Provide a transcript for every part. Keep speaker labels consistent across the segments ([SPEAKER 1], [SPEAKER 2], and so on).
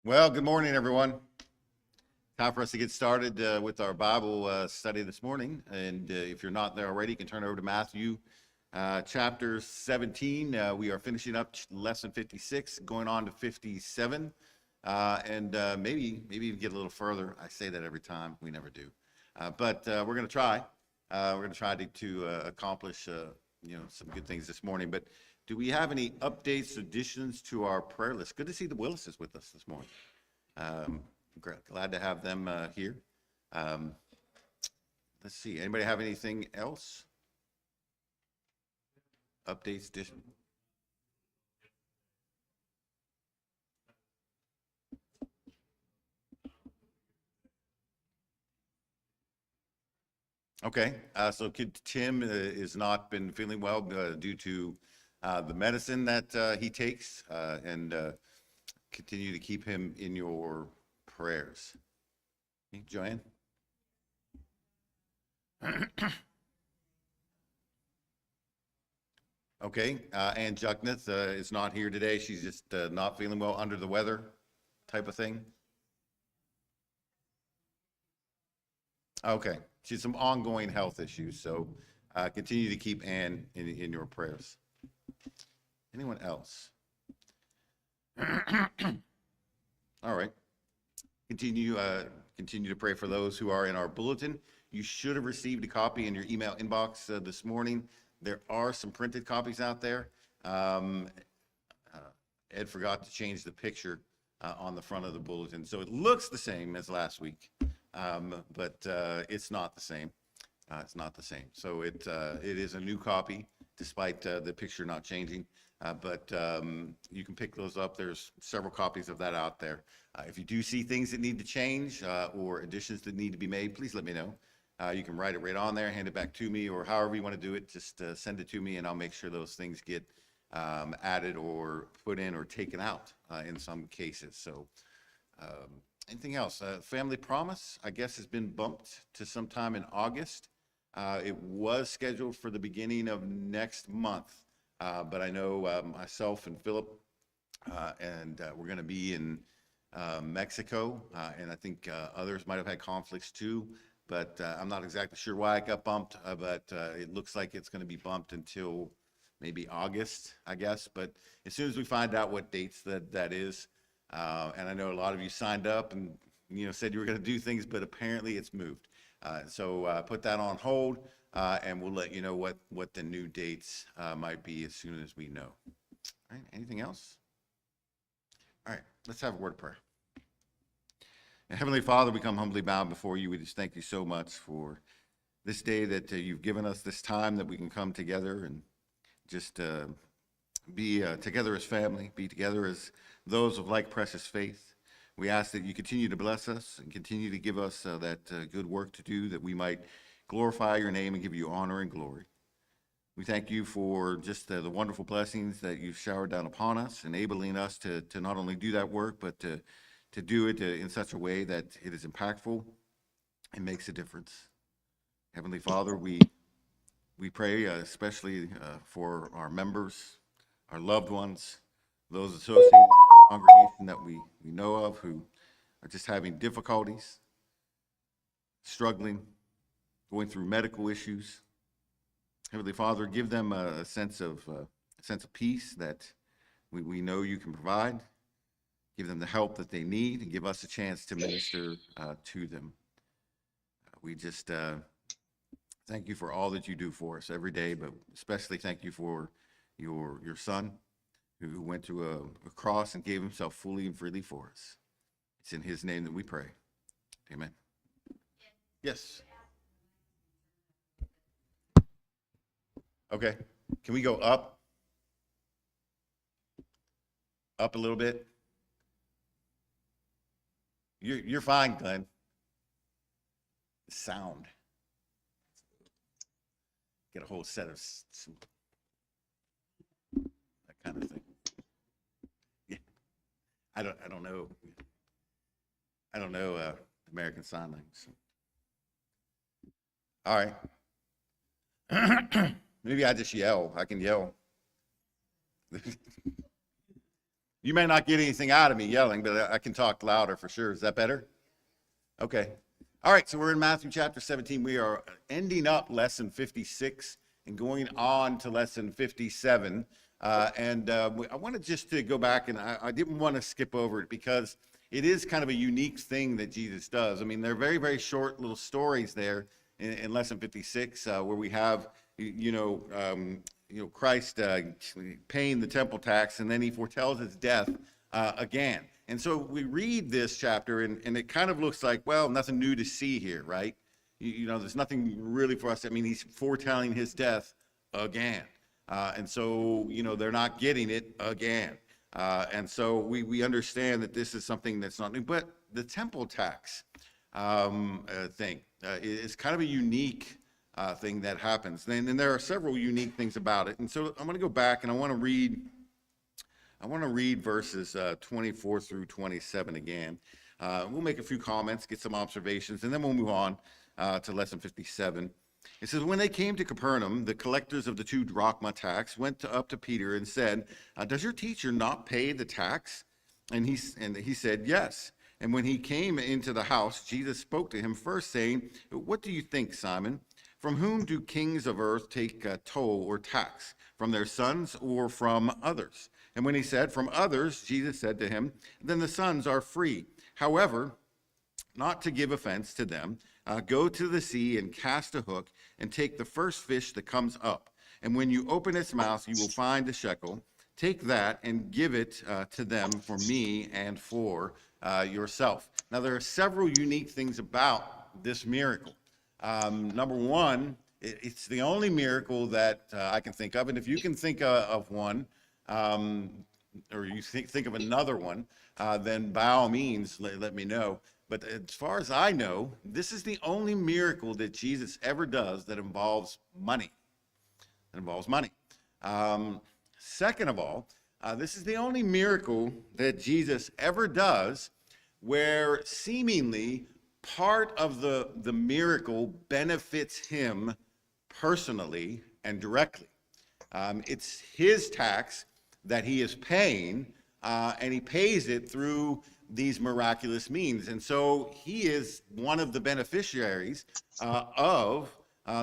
[SPEAKER 1] Well, good morning, everyone. Time for us to get started with our Bible study this morning. And if you're not there already, you can turn over to Matthew chapter 17. We are finishing up lesson 56, going on to 57. And maybe even get a little further. I say that every time. We never do. But we're going to try. We're going to try to accomplish some good things this morning. But do we have any updates, additions to our prayer list? Good to see the Willises with us this morning. Glad to have them here. Let's see. Anybody have anything else? Updates, additions? Okay, so kid Tim has not been feeling well due to the medicine that he takes, and continue to keep him in your prayers. Okay, Joanne? Okay, Ann Juckneth is not here today. She's just not feeling well, under the weather type of thing. Okay, she's some ongoing health issues, so continue to keep Ann in your prayers. Anyone else? All right. Continue to pray for those who are in our bulletin. You should have received a copy in your email inbox this morning. There are some printed copies out there. Ed forgot to change the picture on the front of the bulletin, so it looks the same as last week, but it's not the same. It's not the same. So it is a new copy, despite the picture not changing. But you can pick those up. There's several copies of that out there. If you do see things that need to change or additions that need to be made, please let me know. You can write it right on there, hand it back to me, or however you want to do it, just send it to me, and I'll make sure those things get added or put in or taken out in some cases. So anything else? Family Promise, I guess, has been bumped to sometime in August. It was scheduled for the beginning of next month. But I know myself and Philip and we're going to be in Mexico, and I think others might have had conflicts too, but I'm not exactly sure why it got bumped, but it looks like it's going to be bumped until maybe August, I guess. But as soon as we find out what dates that is, and I know a lot of you signed up and said you were going to do things, but apparently it's moved. So put that on hold. And we'll let you know what the new dates might be as soon as we know. All right, anything else? All right, let's have a word of prayer. And Heavenly Father, we come humbly bound before you. We just thank you so much for this day that you've given us, this time that we can come together and just be together as family, be together as those of like precious faith. We ask that you continue to bless us and continue to give us that good work to do, that we might glorify your name and give you honor and glory. We thank you for just the wonderful blessings that you've showered down upon us, enabling us to not only do that work, but to do it in such a way that it is impactful and makes a difference. Heavenly Father, we pray especially for our members, our loved ones, those associated with the congregation that we know of who are just having difficulties, struggling, going through medical issues. Heavenly Father, give them a sense of peace that we know you can provide. Give them the help that they need, and give us a chance to minister to them. We just thank you for all that you do for us every day, but especially thank you for your son who went to a cross and gave himself fully and freely for us. It's in his name that we pray. Amen. Yes. Okay, can we go up a little bit? You're fine, Glenn. Sound. Get a whole set of some, that kind of thing. Yeah, I don't know. I don't know American Sign Language. So. All Right. Maybe I just yell. I can yell. You may not get anything out of me yelling, but I can talk louder for sure. Is that better? Okay. All right, so we're in Matthew chapter 17. We are ending up lesson 56 and going on to lesson 57. I wanted just to go back, and I didn't want to skip over it because it is kind of a unique thing that Jesus does. I mean, they're very, very short little stories there in lesson 56 where we have, Christ paying the temple tax, and then he foretells his death again. And so we read this chapter, and it kind of looks like, well, nothing new to see here, right? There's nothing really for us. I mean, he's foretelling his death again. And so, they're not getting it again. And so we understand that this is something that's not new. But the temple tax thing is kind of a unique thing that happens. And there are several unique things about it. And so I'm going to go back, and I want to read verses 24 through 27 again. We'll make a few comments, get some observations, and then we'll move on to lesson 57. It says, when they came to Capernaum, the collectors of the 2 drachma tax went up to Peter and said, does your teacher not pay the tax? And he said, yes. And when he came into the house, Jesus spoke to him first, saying, what do you think, Simon? From whom do kings of earth take toll or tax? From their sons or from others? And when he said, from others, Jesus said to him, then the sons are free. However, not to give offense to them, go to the sea and cast a hook and take the first fish that comes up. And when you open its mouth, you will find a shekel. Take that and give it to them for me and for yourself. Now, there are several unique things about this miracle. Number one, it's the only miracle that I can think of. And if you can think of one, or you think of another one, then by all means, let me know. But as far as I know, this is the only miracle that Jesus ever does that involves money. Second of all, this is the only miracle that Jesus ever does where seemingly part of the miracle benefits him personally and directly. It's his tax that he is paying, and he pays it through these miraculous means. And so he is one of the beneficiaries of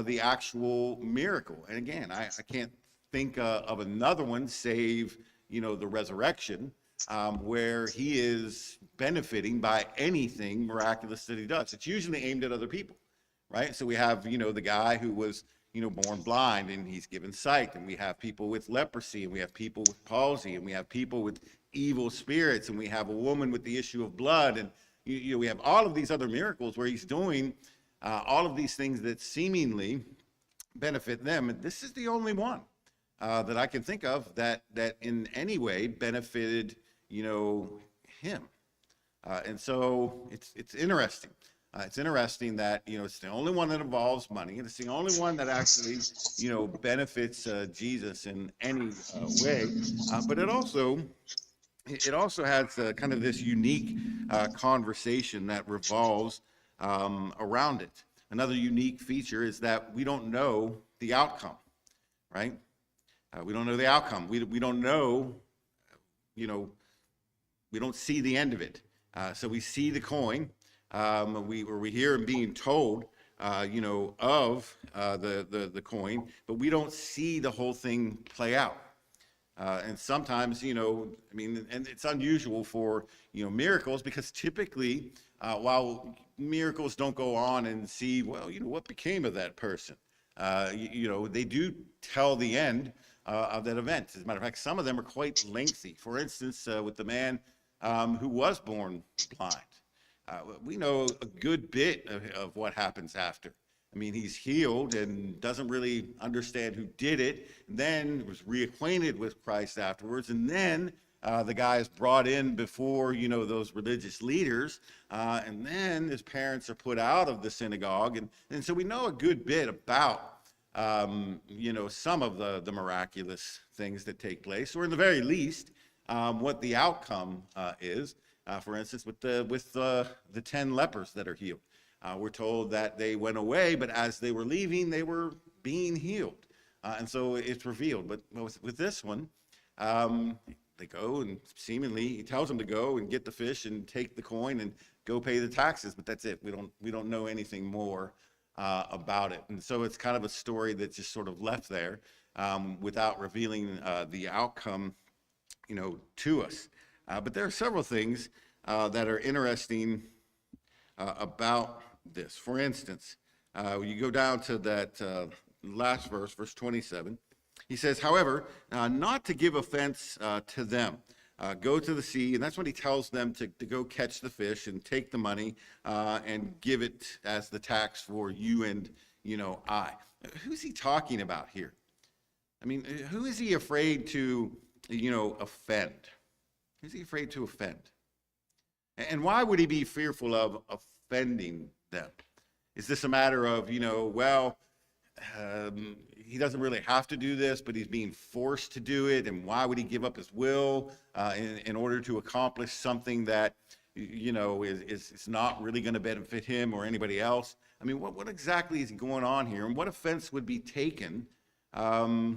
[SPEAKER 1] the actual miracle. And again, I can't think of another one save, the resurrection, where he is benefiting by anything miraculous that he does. It's usually aimed at other people, right? So we have, the guy who was, born blind and he's given sight, and we have people with leprosy, and we have people with palsy, and we have people with evil spirits, and we have a woman with the issue of blood, and we have all of these other miracles where he's doing all of these things that seemingly benefit them. And this is the only one that I can think of that in any way benefited, him. And so it's interesting. It's interesting that, it's the only one that involves money, and it's the only one that actually, benefits Jesus in any way. But it also has kind of this unique conversation that revolves around it. Another unique feature is that we don't know the outcome, right? We don't know the outcome. We don't know, we don't see the end of it. So we see the coin. We hear him being told, of the coin, but we don't see the whole thing play out. And sometimes, and it's unusual for, miracles, because typically, while miracles don't go on and see, well, what became of that person, they do tell the end of that event. As a matter of fact, some of them are quite lengthy. For instance, with the man who was born blind. We know a good bit of what happens after. He's healed and doesn't really understand who did it, then was reacquainted with Christ afterwards, and then the guy is brought in before, those religious leaders, and then his parents are put out of the synagogue, and so we know a good bit about, some of the miraculous things that take place, or in the very least, what the outcome is. For instance, with the 10 lepers that are healed. We're told that they went away, but as they were leaving, they were being healed. And so it's revealed. But with this one, they go, and seemingly he tells them to go and get the fish and take the coin and go pay the taxes, but that's it. We don't know anything more about it. And so it's kind of a story that's just sort of left there without revealing the outcome, to us. But there are several things that are interesting about this. For instance, you go down to that last verse, verse 27. He says, however, not to give offense to them. Go to the sea, and that's when he tells them to go catch the fish and take the money and give it as the tax for you and, I. Who's he talking about here? I mean, who is he afraid to, offend? Who's he afraid to offend? And why would he be fearful of offending them? Is this a matter of, he doesn't really have to do this, but he's being forced to do it, and why would he give up his will in order to accomplish something that, is not really going to benefit him or anybody else? I mean, what exactly is going on here, and what offense would be taken, by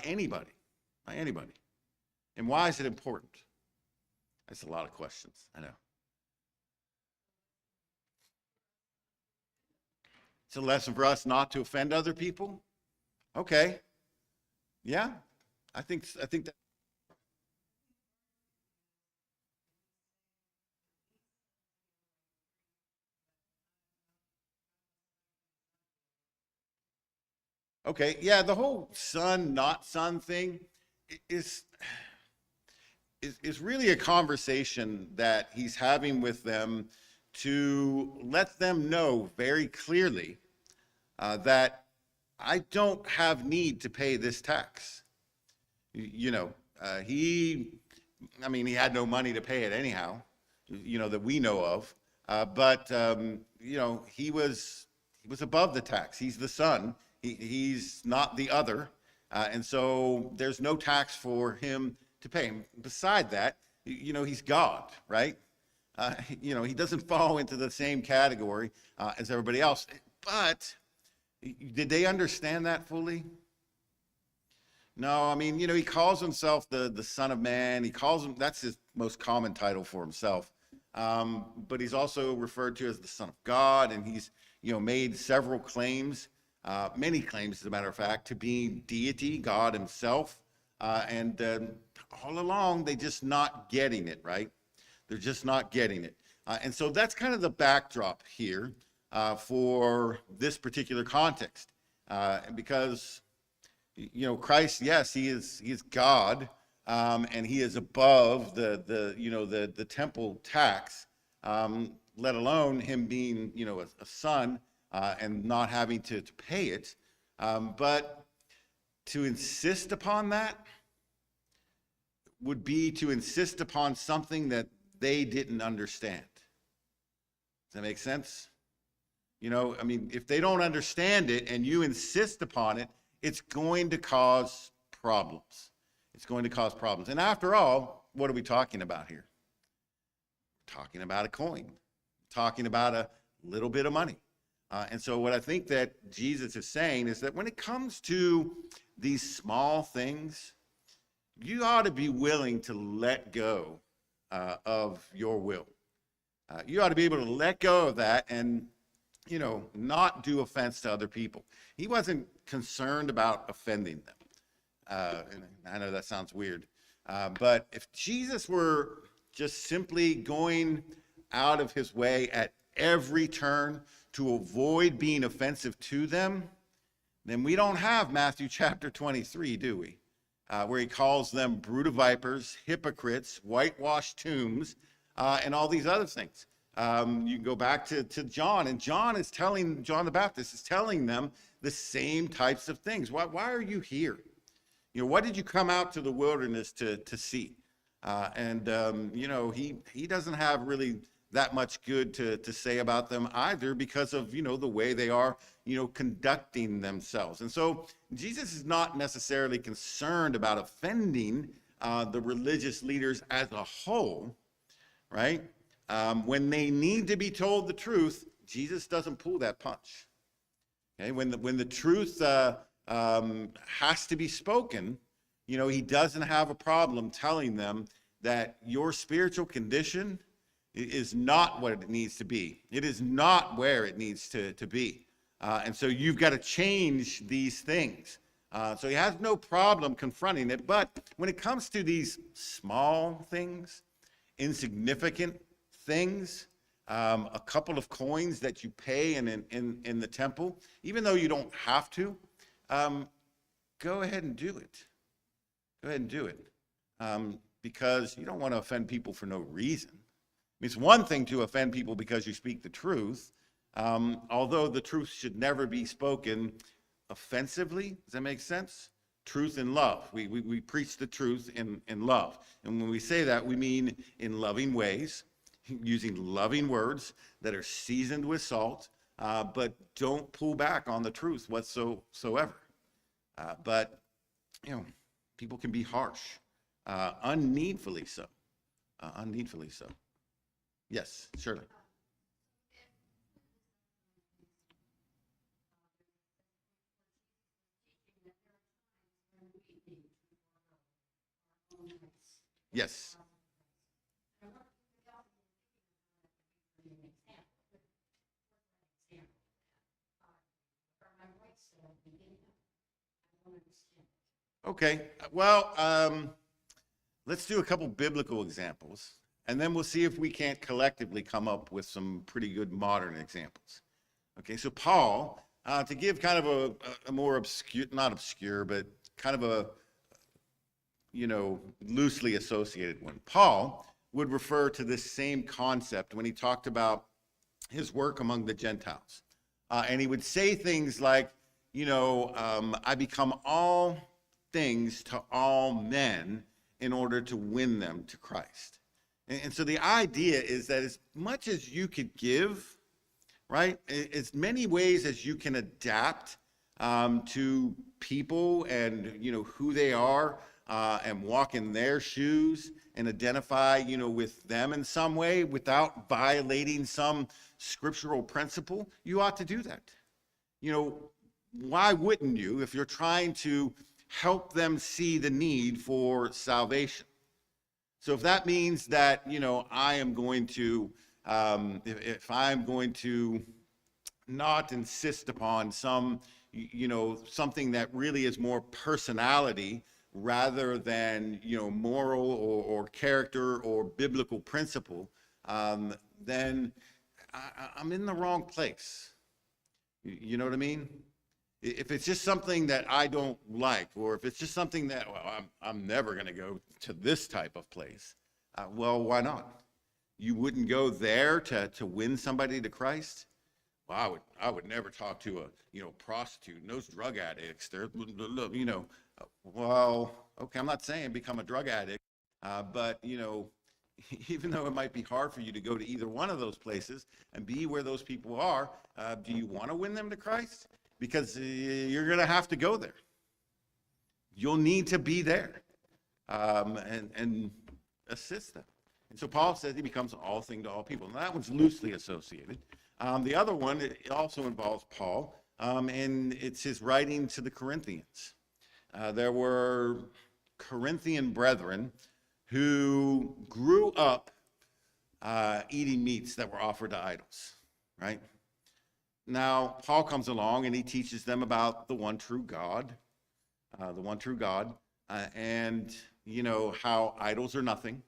[SPEAKER 1] anybody, And why is it important? That's a lot of questions, I know. It's a lesson for us not to offend other people. Okay. Yeah. I think that. Okay. Yeah, the whole son not son thing is really a conversation that he's having with them to let them know very clearly that I don't have need to pay this tax. He had no money to pay it anyhow, that we know of. But he was above the tax. He's the son. He's not the other. And so there's no tax for him to pay. Beside that, he's God, right? He doesn't fall into the same category as everybody else. But did they understand that fully? No, he calls himself the Son of Man. That's his most common title for himself. But he's also referred to as the Son of God, and he's, made several claims, many claims, as a matter of fact, to being deity, God himself. And all along, they're just not getting it, right? They're just not getting it. And so that's kind of the backdrop here for this particular context. Because, Christ, yes, he is God, and he is above the temple tax, let alone him being, a son and not having to pay it. But to insist upon that would be to insist upon something that they didn't understand. Does that make sense? If they don't understand it and you insist upon it, it's going to cause problems. It's going to cause problems. And after all, what are we talking about here? We're talking about a coin. We're talking about a little bit of money. And so what I think that Jesus is saying is that when it comes to these small things, you ought to be willing to let go of your will. You ought to be able to let go of that and, not do offense to other people. He wasn't concerned about offending them. And I know that sounds weird. But if Jesus were just simply going out of his way at every turn to avoid being offensive to them, then we don't have Matthew chapter 23, do we? Where he calls them brood of vipers, hypocrites, whitewashed tombs, and all these other things. You can go back to John, and John the Baptist is telling them the same types of things. Why are you here? What did you come out to the wilderness to see? He doesn't have really that much good to say about them either, because of, the way they are, conducting themselves. And so Jesus is not necessarily concerned about offending the religious leaders as a whole, right? When they need to be told the truth, Jesus doesn't pull that punch. Okay? When the truth has to be spoken, He doesn't have a problem telling them that your spiritual condition is not what it needs to be. It is not where it needs to be. And so you've got to change these things. So he has no problem confronting it. But when it comes to these small things, insignificant things, a couple of coins that you pay in the temple, even though you don't have to, go ahead and do it. Go ahead and do it. Because you don't want to offend people for no reason. It's one thing to offend people because you speak the truth, although the truth should never be spoken offensively. Does that make sense? Truth in love. We preach the truth in love. And when we say that, we mean in loving ways, using loving words that are seasoned with salt, but don't pull back on the truth whatsoever. But, people can be harsh, unneedfully so. Unneedfully so. Yes, Shirley. Yes. Okay, well, let's do a couple biblical examples, and then we'll see if we can't collectively come up with some pretty good modern examples. Okay, so Paul, to give kind of a more obscure, not obscure, but kind of a, loosely associated one. Paul would refer to this same concept when he talked about his work among the Gentiles. And he would say things like, I become all things to all men in order to win them to Christ. And so the idea is that as much as you could give, right, as many ways as you can adapt to people and, who they are, and walk in their shoes and identify, with them in some way without violating some scriptural principle, you ought to do that. Why wouldn't you if you're trying to help them see the need for salvation? So if that means that, I am going to, if I'm going to not insist upon some, something that really is more personality rather than, moral or character or biblical principle, then I'm in the wrong place. You know what I mean? If it's just something that I don't like, or if it's just something that, I'm never going to go to this type of place, well, why not? You wouldn't go there to win somebody to Christ? Well, I would never talk to a, prostitute and those drug addicts. They're, well, okay, I'm not saying become a drug addict, but, even though it might be hard for you to go to either one of those places and be where those people are, do you want to win them to Christ? Because you're going to have to go there. You'll need to be there and assist them. And so Paul says he becomes all thing to all people. And that one's loosely associated. The other one, it also involves Paul, and it's his writing to the Corinthians. There were Corinthian brethren who grew up eating meats that were offered to idols, right? Now, Paul comes along and he teaches them about the one true God, and, how idols are nothing.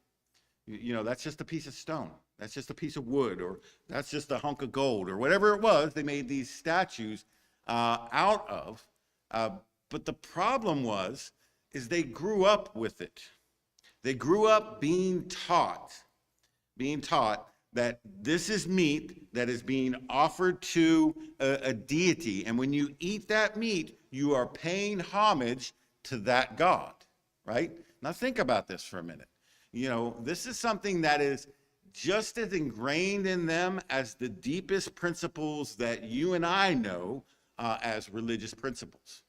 [SPEAKER 1] That's just a piece of stone. That's just a piece of wood, or that's just a hunk of gold, or whatever it was they made these statues out of. But the problem is they grew up with it. They grew up being taught that this is meat that is being offered to a deity. And when you eat that meat, you are paying homage to that God, right? Now think about this for a minute. This is something that is just as ingrained in them as the deepest principles that you and I know as religious principles.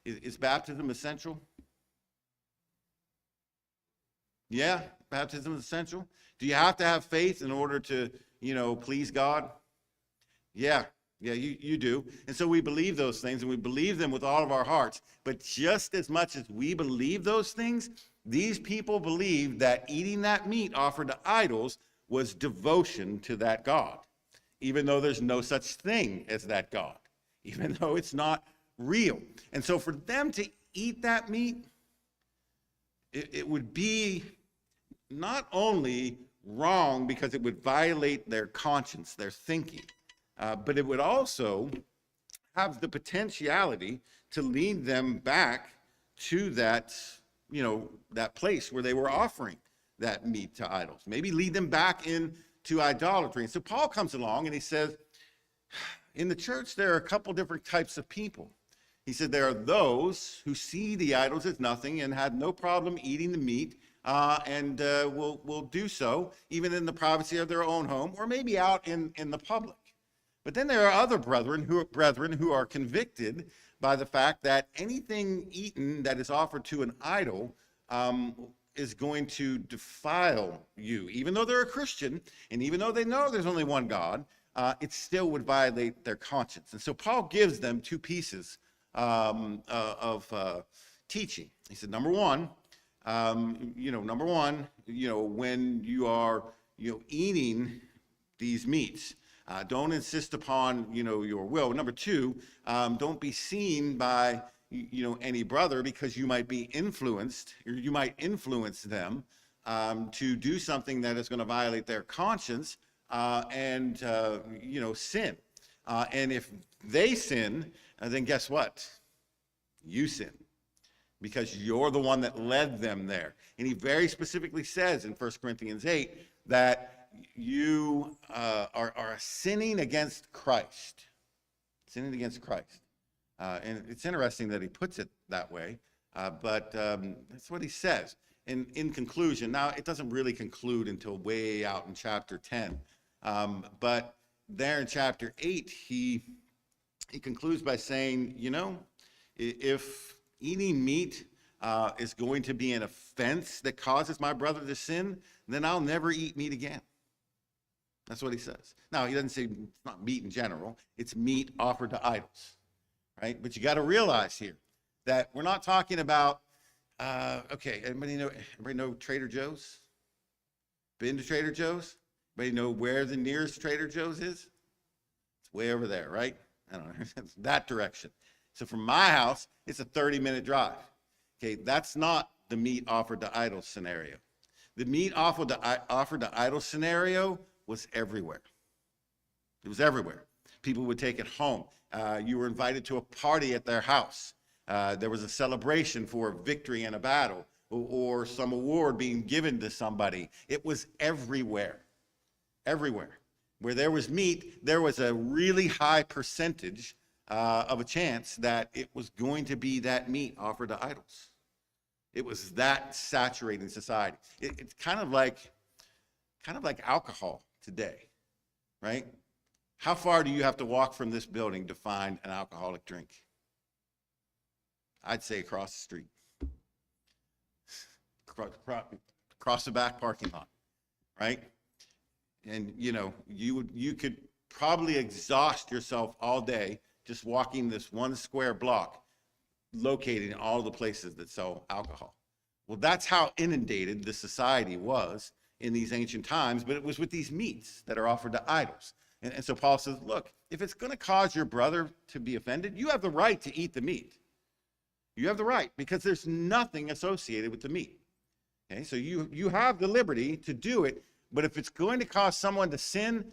[SPEAKER 1] Is baptism essential? Yeah, baptism is essential. Do you have to have faith in order to, please God? Yeah, Yeah, you do. And so we believe those things, and we believe them with all of our hearts. But just as much as we believe those things, these people believed that eating that meat offered to idols was devotion to that God, even though there's no such thing as that God, even though it's not real. And so for them to eat that meat, it would be not only wrong because it would violate their conscience, their thinking, but it would also have the potentiality to lead them back to that, that place where they were offering that meat to idols. Maybe lead them back into idolatry. And so Paul comes along and he says, in the church, there are a couple different types of people. He said there are those who see the idols as nothing and had no problem eating the meat, and will do so even in the privacy of their own home or maybe out in the public. But then there are other brethren who are convicted by the fact that anything eaten that is offered to an idol is going to defile you. Even though they're a Christian, and even though they know there's only one God, it still would violate their conscience. And so Paul gives them two pieces of teaching. He said, number one, when you are, eating these meats, don't insist upon, your will. Number two, don't be seen by, any brother, because you might be influenced, or you might influence them to do something that is going to violate their conscience and sin. And if they sin, then guess what? You sin, because you're the one that led them there. And he very specifically says in 1 Corinthians 8 that you are sinning against Christ. Sinning against Christ. And it's interesting that he puts it that way, but that's what he says. In conclusion, now it doesn't really conclude until way out in chapter 10, but there in chapter 8, he concludes by saying, if eating meat is going to be an offense that causes my brother to sin, then I'll never eat meat again. That's what he says. Now, he doesn't say it's not meat in general. It's meat offered to idols, right? But you got to realize here that we're not talking about, everybody know Trader Joe's? Been to Trader Joe's? Anybody know where the nearest Trader Joe's is? It's way over there, right? I don't know. It's that direction. So from my house, it's a 30-minute drive. Okay, that's not the meat offered to idols scenario. The meat offered to idols scenario was everywhere. It was everywhere. People would take it home. You were invited to a party at their house. There was a celebration for a victory in a battle or some award being given to somebody. It was everywhere. Everywhere. Where there was meat, there was a really high percentage of a chance that it was going to be that meat offered to idols. It was that saturating society. It's kind of like alcohol today, right? How far do you have to walk from this building to find an alcoholic drink? I'd say across the street, across the back parking lot, right? And you could probably exhaust yourself all day just walking this one square block, located in all the places that sell alcohol. Well, that's how inundated the society was in these ancient times, but it was with these meats that are offered to idols. And so Paul says, look, if it's going to cause your brother to be offended, you have the right to eat the meat. You have the right, because there's nothing associated with the meat. Okay, so you have the liberty to do it, but if it's going to cause someone to sin,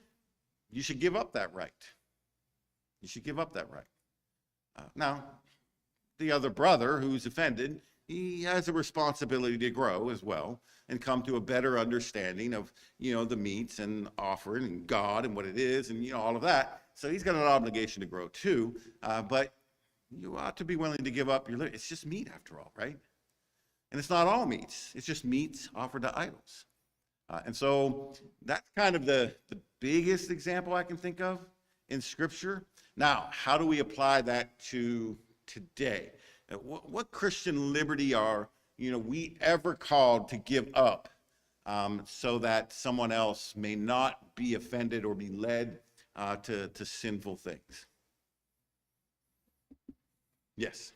[SPEAKER 1] you should give up that right. You should give up that right. Now, the other brother who's offended, he has a responsibility to grow as well and come to a better understanding of, the meats and offering and God and what it is and, all of that. So he's got an obligation to grow too, but you ought to be willing to give up your liberty. It's just meat after all, right? And it's not all meats. It's just meats offered to idols. And so that's kind of the biggest example I can think of in Scripture. Now, how do we apply that to today? What Christian liberty are we ever called to give up so that someone else may not be offended or be led to sinful things. Yes.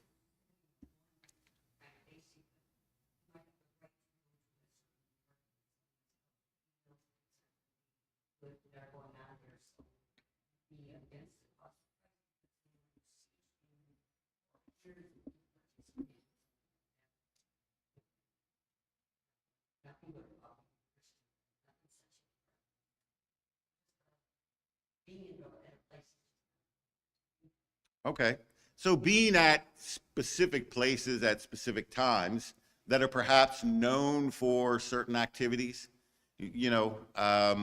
[SPEAKER 1] Okay. So being at specific places at specific times that are perhaps known for certain activities, I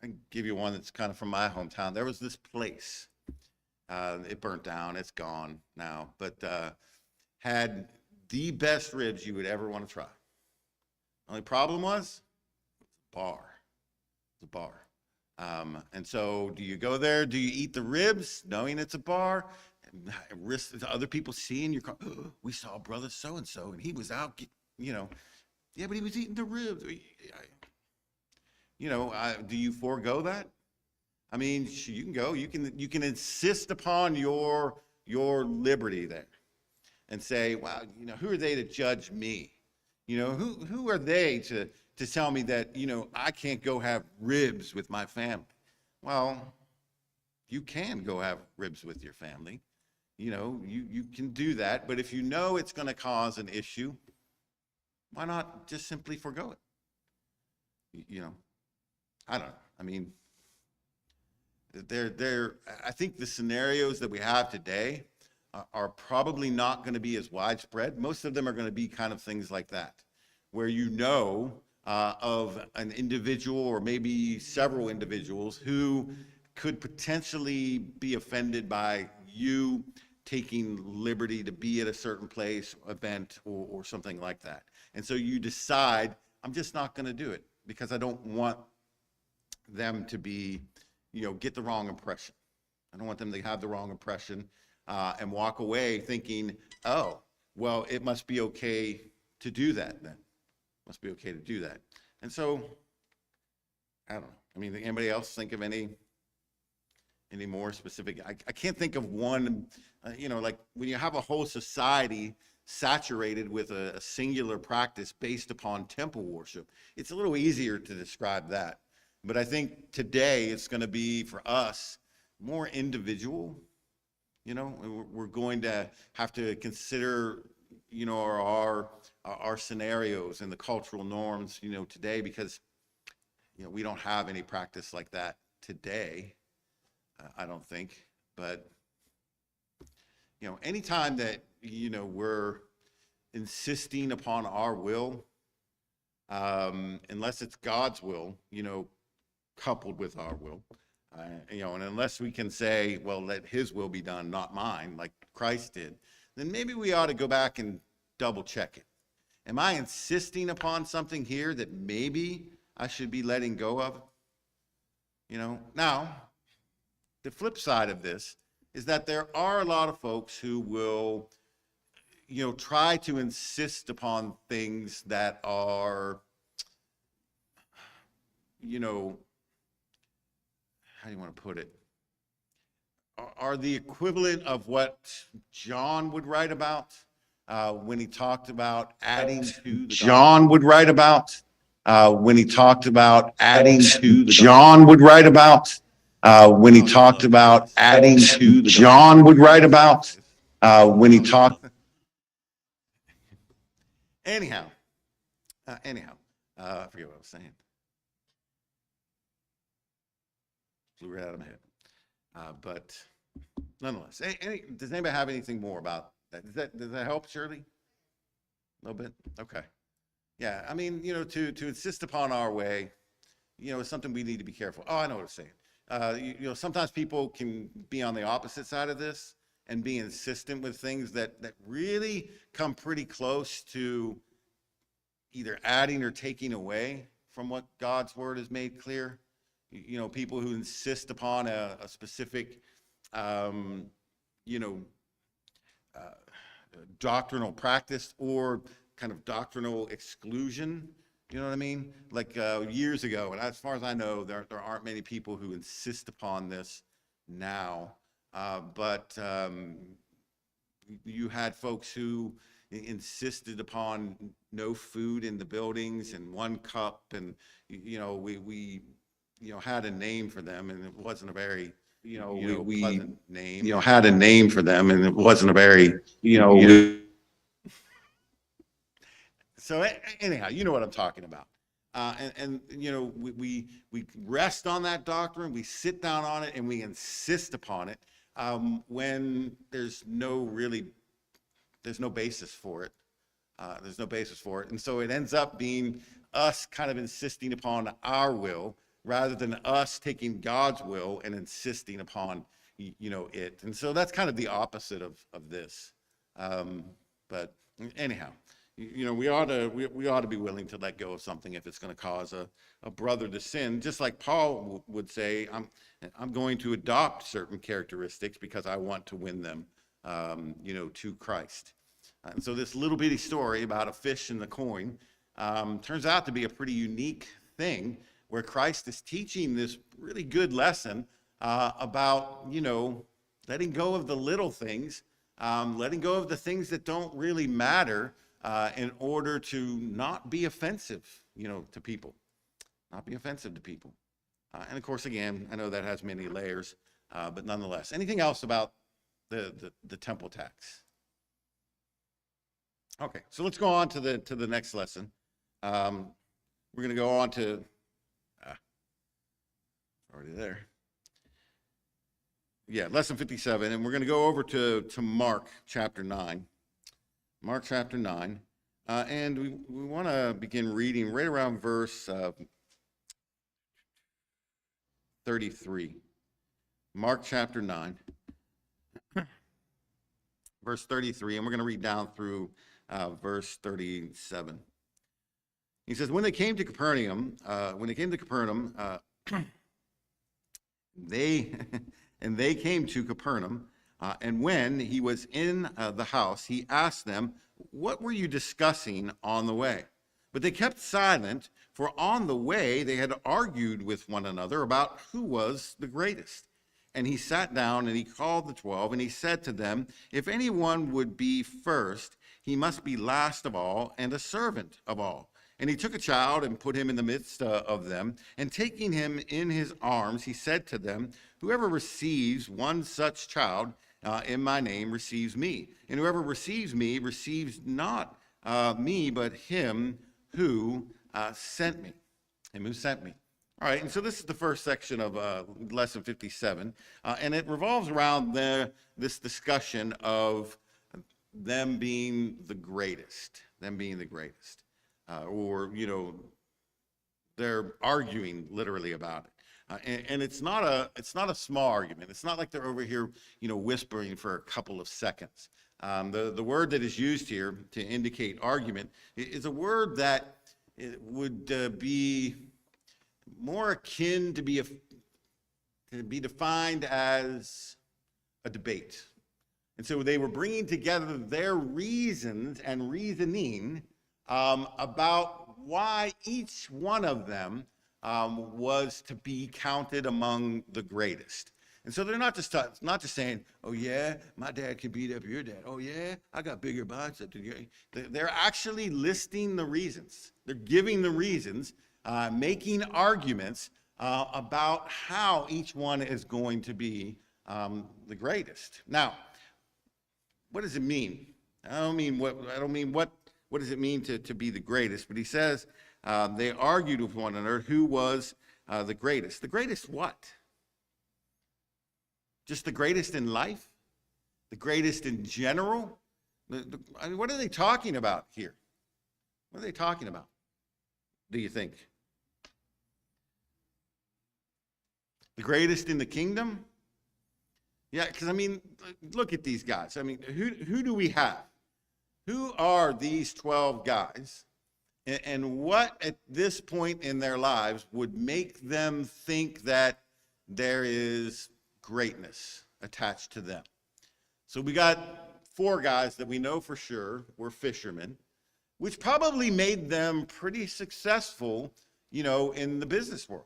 [SPEAKER 1] can give you one that's kind of from my hometown. There was this place. It burnt down. It's gone now, but had the best ribs you would ever want to try. Only problem was bar. It's a bar. And so do you go there? Do you eat the ribs knowing it's a bar? And risk other people seeing your car? Oh, we saw brother so-and-so and he was out, yeah, but he was eating the ribs. Do you forego that? I mean, you can go, you can insist upon your liberty there and say, wow, who are they to judge me? Who are they to tell me that, I can't go have ribs with my family? Well, you can go have ribs with your family. You can do that. But if you know it's going to cause an issue, why not just simply forego it? I don't know. I mean, I think the scenarios that we have today are probably not going to be as widespread. Most of them are going to be kind of things like that, where of an individual or maybe several individuals who could potentially be offended by you taking liberty to be at a certain place, event, or something like that. And so you decide, I'm just not going to do it because I don't want them to be, get the wrong impression. I don't want them to have the wrong impression and walk away thinking, oh, well, it must be okay to do that then. Must be okay to do that. And so, I don't know. I mean, anybody else think of any more specific? I can't think of one, like when you have a whole society saturated with a singular practice based upon temple worship, it's a little easier to describe that. But I think today it's going to be, for us, more individual. We're going to have to consider, our scenarios and the cultural norms, today, because, we don't have any practice like that today, I don't think. But, anytime that, we're insisting upon our will, unless it's God's will, coupled with our will, and unless we can say, well, let his will be done, not mine, like Christ did, then maybe we ought to go back and double check it. Am I insisting upon something here that maybe I should be letting go of? Now, the flip side of this is that there are a lot of folks who will, try to insist upon things that are, how do you want to put it? Are the equivalent of what John would write about when he talked about adding to the John would write about when he talked about adding to the John would write about when he talked about adding to the John would write about when he talked. Anyhow, I forget what I was saying. Flew right out of my head. But nonetheless, does anybody have anything more about that? Does that help, Shirley? A little bit? Okay. Yeah, I mean, to insist upon our way, is something we need to be careful. Oh, I know what I'm saying. Sometimes people can be on the opposite side of this and be insistent with things that really come pretty close to either adding or taking away from what God's word has made clear. People who insist upon a specific, doctrinal practice or kind of doctrinal exclusion, You know what I mean? Like years ago, and as far as I know, there aren't many people who insist upon this now. But you had folks who insisted upon no food in the buildings and 1 cup, and we had a name for them, and it wasn't a very pleasant name. Had a name for them, and it wasn't a very So anyhow, you know what I'm talking about. We rest on that doctrine, we sit down on it, and we insist upon it when there's no basis for it. There's no basis for it. And so it ends up being us kind of insisting upon our will rather than us taking God's will and insisting upon, it. And so that's kind of the opposite of this. But anyhow, we ought to be willing to let go of something if it's going to cause a brother to sin. Just like Paul would say, I'm going to adopt certain characteristics because I want to win them, to Christ. And so this little bitty story about a fish and the coin turns out to be a pretty unique thing where Christ is teaching this really good lesson about, letting go of the little things, letting go of the things that don't really matter in order to not be offensive, to people, not be offensive to people. And of course, again, I know that has many layers, but nonetheless. Anything else about the temple tax? Okay, so let's go on to the next lesson. We're going to go on to already there. Yeah, lesson 57, and we're going to go over to Mark chapter 9. Mark chapter 9, and we want to begin reading right around verse 33. Mark chapter 9, verse 33, and we're going to read down through verse 37. He says, when they came to Capernaum, they came to Capernaum, and when he was in the house, he asked them, what were you discussing on the way? But they kept silent, for on the way they had argued with one another about who was the greatest. And he sat down and he called the 12, and he said to them, if anyone would be first, he must be last of all and a servant of all. And he took a child and put him in the midst of them, and taking him in his arms, he said to them, whoever receives one such child in my name receives me. And whoever receives me receives not me, but him who sent me. Him who sent me. All right, and so this is the first section of lesson 57, and it revolves around this discussion of them being the greatest, they're arguing literally about it. And it's not a small argument. It's not like they're over here, whispering for a couple of seconds. The word that is used here to indicate argument is a word that would be more akin to be defined as a debate. And so they were bringing together their reasons and reasoning about why each one of them was to be counted among the greatest. And so they're not just saying, oh yeah, my dad can beat up your dad. Oh yeah, I got bigger biceps than you. They're actually listing the reasons. They're giving the reasons, making arguments about how each one is going to be the greatest. Now, what does it mean? I don't mean what does it mean to be the greatest? But he says they argued with one another who was the greatest. The greatest what? Just the greatest in life? The greatest in general? I mean, what are they talking about here? What are they talking about, do you think? The greatest in the kingdom? Yeah, because I mean, look at these guys. I mean, who do we have? Who are these 12 guys? And what at this point in their lives would make them think that there is greatness attached to them? So we got 4 guys that we know for sure were fishermen. which probably made them pretty successful, in the business world.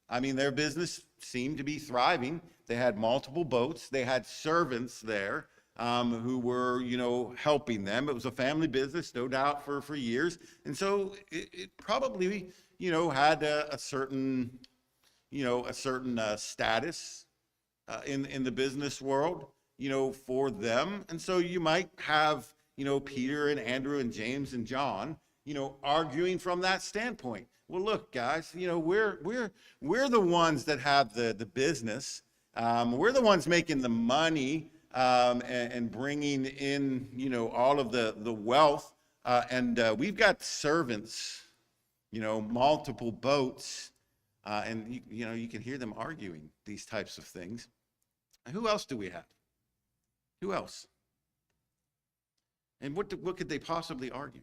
[SPEAKER 1] I mean, their business seemed to be thriving. They had multiple boats. They had servants there who were, helping them. It was a family business, no doubt, for years. And so it probably, had a certain, status in the business world, for them. And so you might have, Peter and Andrew and James and John, arguing from that standpoint. Well, look, guys, we're the ones that have the business. We're the ones making the money and bringing in, all of the wealth. And we've got servants, multiple boats. And, you can hear them arguing these types of things. And who else do we have? Who else? And what could they possibly argue?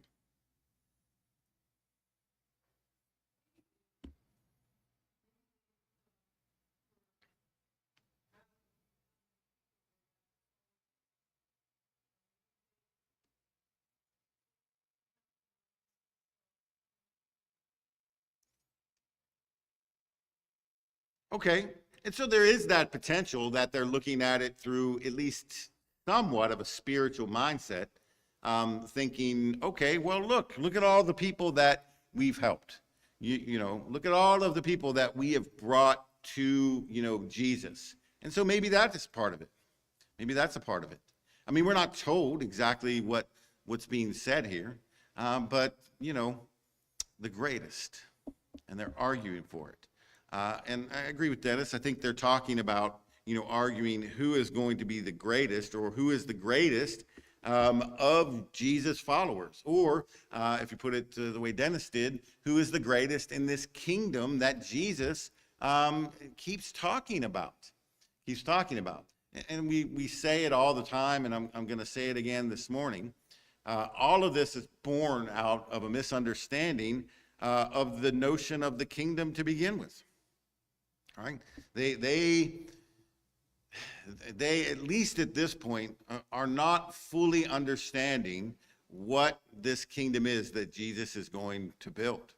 [SPEAKER 1] Okay, and so there is that potential that they're looking at it through at least somewhat of a spiritual mindset, thinking, okay, well, look at all the people that we've helped. Look at all of the people that we have brought to, Jesus. And so maybe that is part of it. Maybe that's a part of it. I mean, we're not told exactly what's being said here, but, the greatest, and they're arguing for it. And I agree with Dennis. I think they're talking about, arguing who is going to be the greatest, or who is the greatest of Jesus' followers. Or if you put it the way Dennis did, who is the greatest in this kingdom that Jesus keeps talking about. And we say it all the time, and I'm going to say it again this morning. All of this is born out of a misunderstanding of the notion of the kingdom to begin with. All right, they at least at this point are not fully understanding what this kingdom is that Jesus is going to build.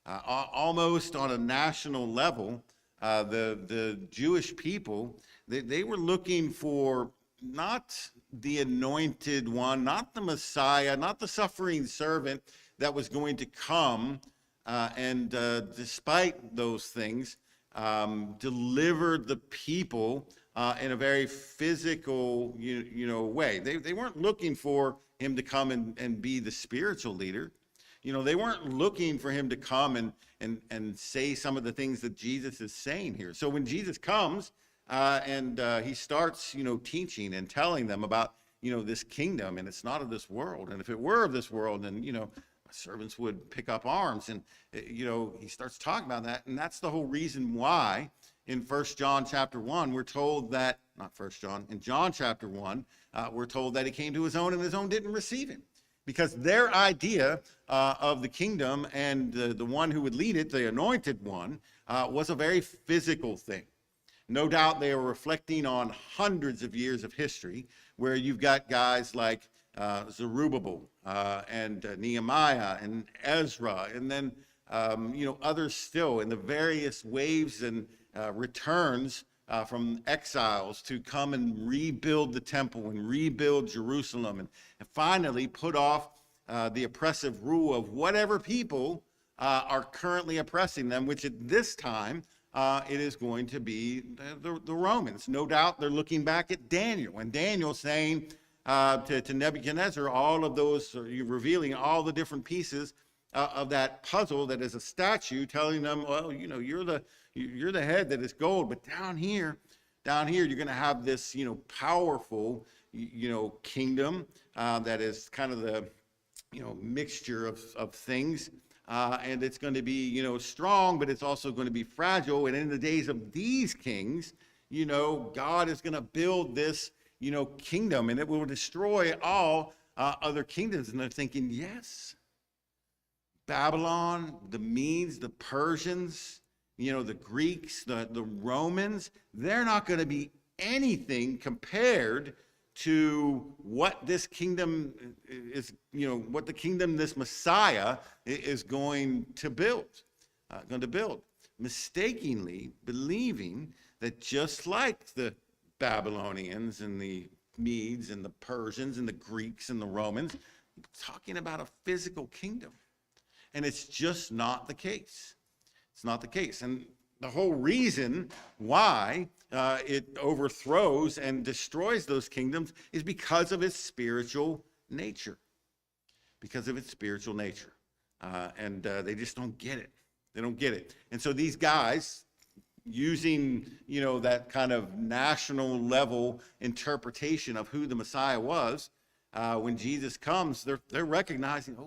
[SPEAKER 1] Almost on a national level, the Jewish people, they were looking for not the anointed one, not the Messiah, not the suffering servant that was going to come and despite those things, delivered the people in a very physical, way. They weren't looking for him to come and be the spiritual leader. They weren't looking for him to come and say some of the things that Jesus is saying here. So when Jesus comes and he starts, teaching and telling them about, this kingdom, and it's not of this world. And if it were of this world, then, servants would pick up arms. And, he starts talking about that. And that's the whole reason why in 1 John chapter 1, we're told that, not 1 John, in John chapter 1, we're told that he came to his own and his own didn't receive him. Because their idea of the kingdom and the one who would lead it, the anointed one, was a very physical thing. No doubt they were reflecting on hundreds of years of history where you've got guys like Zerubbabel and Nehemiah and Ezra, and then others still in the various waves and returns from exiles to come and rebuild the temple and rebuild Jerusalem and finally put off the oppressive rule of whatever people are currently oppressing them, which at this time it is going to be the Romans. No doubt they're looking back at Daniel, and Daniel saying to Nebuchadnezzar, all of those, revealing all the different pieces of that puzzle that is a statue, telling them, well, you're the head that is gold, but down here you're going to have this, powerful, kingdom that is kind of the, mixture of things, and it's going to be, strong, but it's also going to be fragile. And in the days of these kings, God is going to build this, kingdom, and it will destroy all other kingdoms. And they're thinking, yes, Babylon, the Medes, the Persians, the Greeks, the Romans, they're not going to be anything compared to what this kingdom is, what the kingdom, this Messiah is going to build, mistakenly believing that just like the Babylonians and the Medes and the Persians and the Greeks and the Romans, talking about a physical kingdom. And it's just not the case. It's not the case. And the whole reason why it overthrows and destroys those kingdoms is because of its spiritual nature. Because of its spiritual nature. And they just don't get it. They don't get it. And so these guys, using, that kind of national level interpretation of who the Messiah was, when Jesus comes, they're recognizing,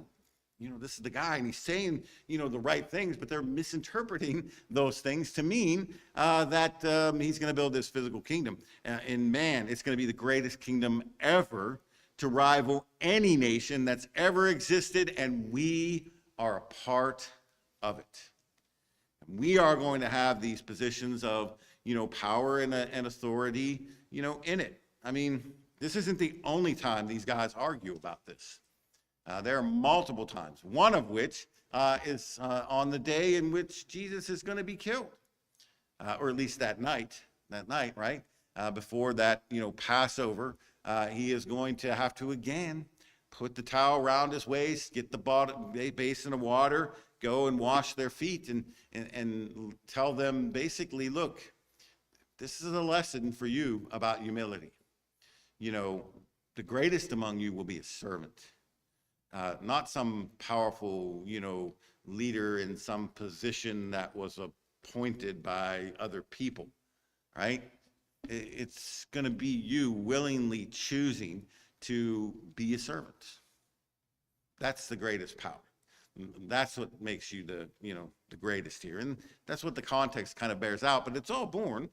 [SPEAKER 1] this is the guy, and he's saying, the right things, but they're misinterpreting those things to mean that he's going to build this physical kingdom. And man, it's going to be the greatest kingdom ever to rival any nation that's ever existed, and we are a part of it. We are going to have these positions of, power and authority, in it. I mean, this isn't the only time these guys argue about this. There are multiple times, one of which is on the day in which Jesus is going to be killed, or at least that night, right? Before that, Passover, he is going to have to again put the towel around his waist, get the basin of water, go and wash their feet, and tell them basically, look, this is a lesson for you about humility. The greatest among you will be a servant. Not some powerful, leader in some position that was appointed by other people, right? It's going to be you willingly choosing to be a servant. That's the greatest power. That's what makes you the greatest here. And that's what the context kind of bears out. But it's all born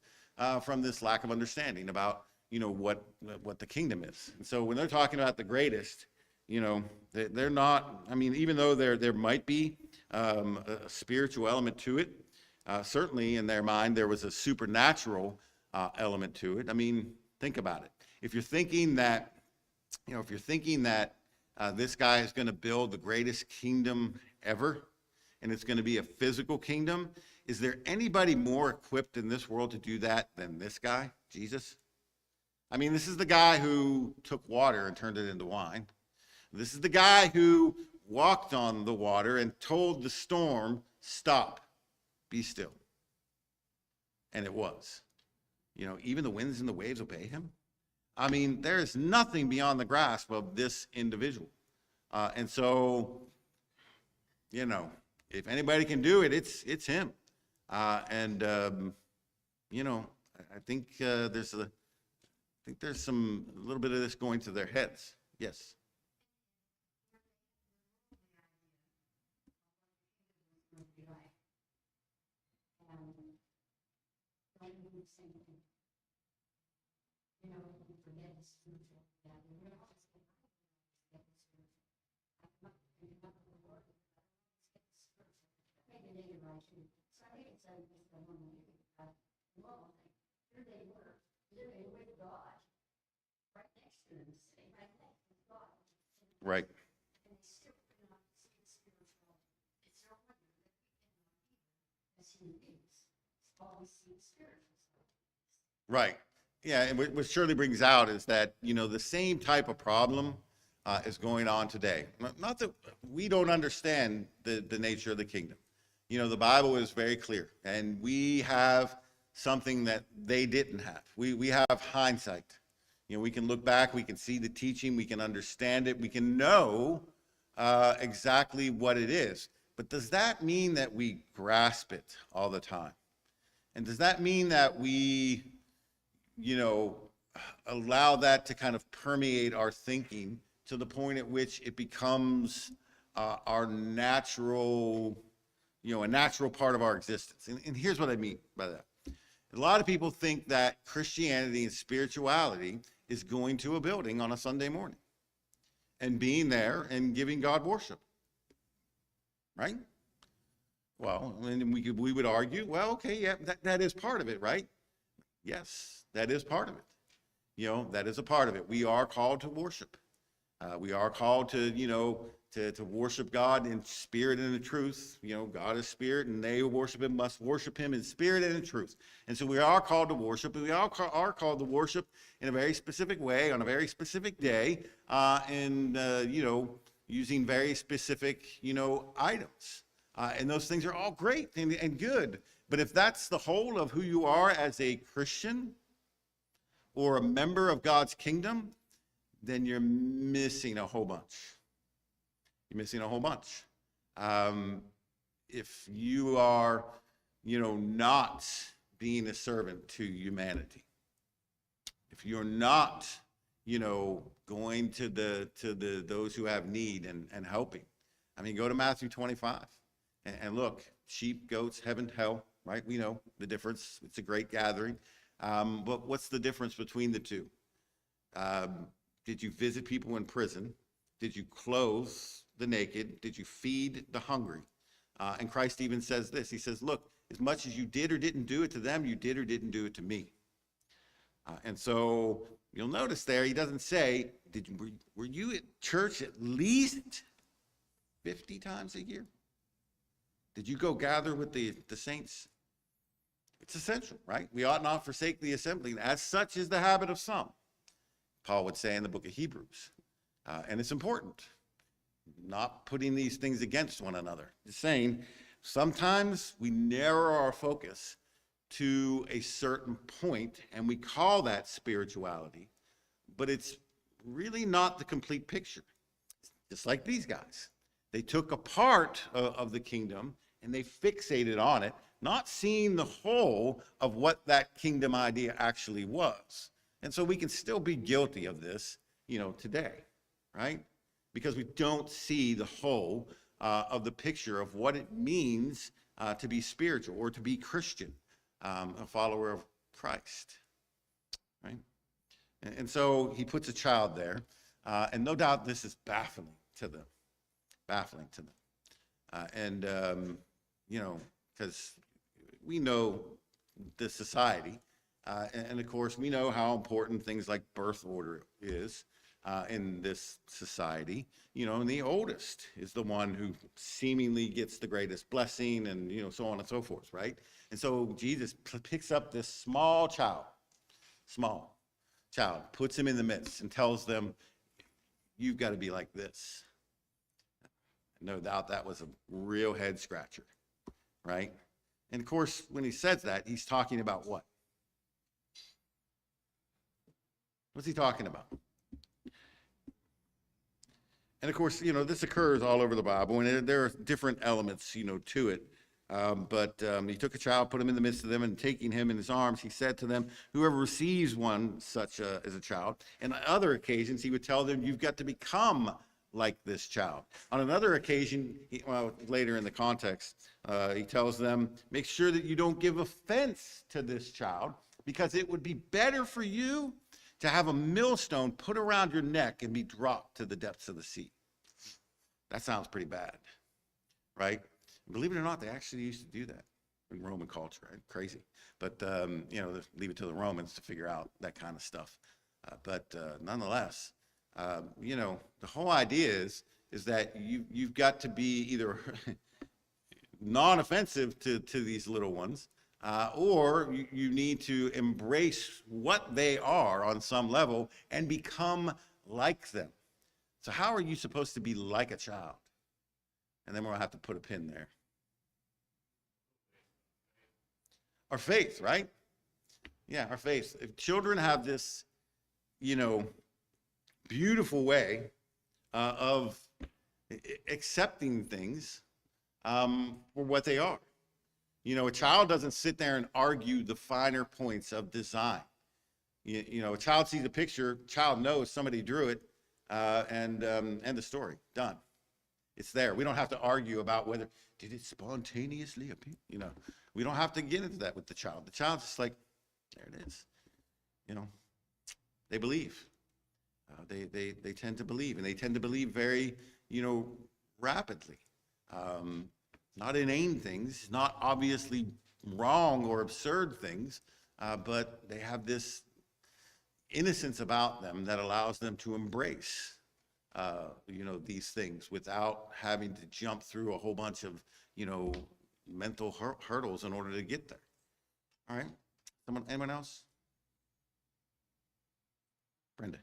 [SPEAKER 1] from this lack of understanding about, what the kingdom is. And so when they're talking about the greatest, they're not, even though there might be a spiritual element to it, certainly in their mind there was a supernatural element to it. Think about it. If you're thinking that, this guy is going to build the greatest kingdom ever, and it's going to be a physical kingdom, is there anybody more equipped in this world to do that than this guy, Jesus? This is the guy who took water and turned it into wine. This is the guy who walked on the water and told the storm, stop, be still. And it was. Even the winds and the waves obey him. There is nothing beyond the grasp of this individual. And so, if anybody can do it, it's him. I think there's a little bit of this going to their heads. Yes. Right. Right. Yeah, and what Shirley brings out is that, the same type of problem is going on today. Not that we don't understand the nature of the kingdom. The Bible is very clear, and we have something that they didn't have. We have hindsight. We can look back, we can see the teaching, we can understand it, we can know exactly what it is. But does that mean that we grasp it all the time? And does that mean that we, allow that to kind of permeate our thinking to the point at which it becomes our natural, a natural part of our existence? And here's what I mean by that. A lot of people think that Christianity and spirituality is going to a building on a Sunday morning and being there and giving God worship, right? Well, and we would argue, well, okay, yeah, that is part of it, right? Yes, that is part of it. That is a part of it. We are called to worship. We are called to, to worship God in spirit and in truth. God is spirit, and they who worship him must worship him in spirit and in truth. And so we are called to worship, and we are called to worship in a very specific way, on a very specific day, and, using very specific, items. And those things are all great and good. But if that's the whole of who you are as a Christian or a member of God's kingdom, then you're missing a whole bunch. You're missing a whole bunch. If you are, not being a servant to humanity, if you're not, going to those who have need and helping. I mean, go to Matthew 25 and look, sheep, goats, heaven, hell, right? We know the difference. It's a great gathering. But what's the difference between the two? Did you visit people in prison? Did you clothe the naked? Did you feed the hungry? And Christ even says this. He says, look, as much as you did or didn't do it to them, you did or didn't do it to me. And so you'll notice there, he doesn't say, were you at church at least 50 times a year? Did you go gather with the saints? It's essential, right? We ought not forsake the assembly. As such is the habit of some, Paul would say in the book of Hebrews. And it's important, not putting these things against one another. Just saying, sometimes we narrow our focus to a certain point, and we call that spirituality, but it's really not the complete picture. Just like these guys. They took a part of the kingdom, and they fixated on it, not seeing the whole of what that kingdom idea actually was. And so we can still be guilty of this, today, right? Because we don't see the whole of the picture of what it means to be spiritual or to be Christian, a follower of Christ, right? And so he puts a child there, and no doubt this is baffling to them. Because we know the society, and of course we know how important things like birth order is in this society. And the oldest is the one who seemingly gets the greatest blessing, and so on and so forth, right? And so Jesus picks up this small child, puts him in the midst and tells them, you've got to be like this. No doubt that was a real head scratcher, right? And of course, when he says that, he's talking about what? What's he talking about? And of course, this occurs all over the Bible, and there are different elements, to it. But he took a child, put him in the midst of them, and taking him in his arms, he said to them, whoever receives one such as a child. And on other occasions, he would tell them, you've got to become like this child. On another occasion, later in the context, he tells them, make sure that you don't give offense to this child, because it would be better for you to have a millstone put around your neck and be dropped to the depths of the sea. That sounds pretty bad, right? Believe it or not, they actually used to do that in Roman culture, right? Crazy. But, leave it to the Romans to figure out that kind of stuff. But nonetheless, the whole idea is that you've got to be either non-offensive to these little ones, or you need to embrace what they are on some level and become like them. So how are you supposed to be like a child? And then we'll have to put a pin there. Our faith, right? Yeah, our faith. If children have this, beautiful way of accepting things for what they are. A child doesn't sit there and argue the finer points of design. A child sees a picture, child knows somebody drew it, and end the story, done. It's there. We don't have to argue about whether, did it spontaneously appear? We don't have to get into that with the child. The child's just like, there it is. They believe. They tend to believe, and they tend to believe very, rapidly. Not inane things, not obviously wrong or absurd things, but they have this innocence about them that allows them to embrace, these things without having to jump through a whole bunch of, mental hurdles in order to get there. All right. Anyone else? Brenda.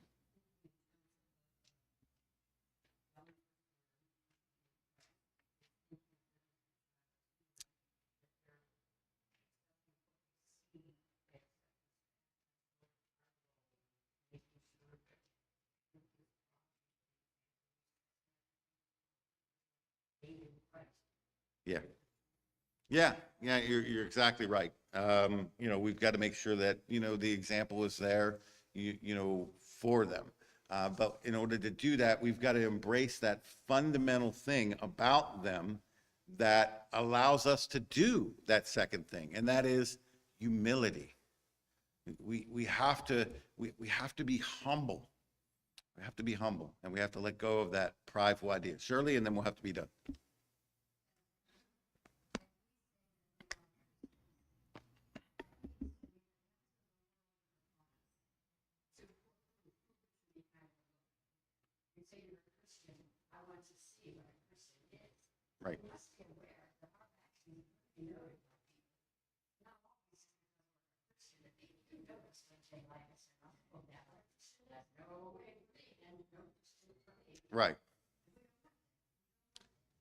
[SPEAKER 1] Yeah. Yeah, you're exactly right. We've got to make sure that, the example is there, for them. But in order to do that, we've got to embrace that fundamental thing about them that allows us to do that second thing, and that is humility. We have to be humble. We have to be humble, and we have to let go of that prideful idea. Shirley, and then we'll have to be done. Right. Right.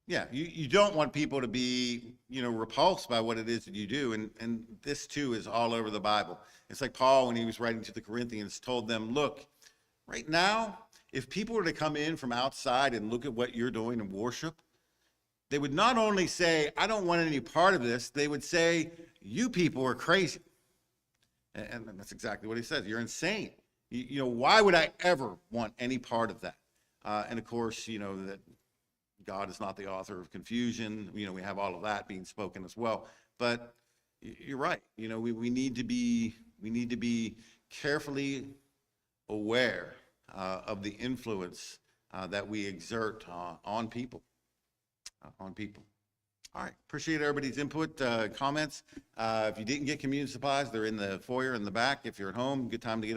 [SPEAKER 1] Yeah, you don't want people to be, repulsed by what it is that you do. And this too is all over the Bible. It's like Paul, when he was writing to the Corinthians, told them, look, right now, if people were to come in from outside and look at what you're doing in worship, they would not only say, I don't want any part of this, they would say, you people are crazy. And that's exactly what he says. You're insane. Why would I ever want any part of that? And of course, that God is not the author of confusion. We have all of that being spoken as well. But you're right. We need to be carefully aware of the influence that we exert on people. All right. Appreciate everybody's input, comments. If you didn't get community supplies, they're in the foyer in the back. If you're at home, good time to get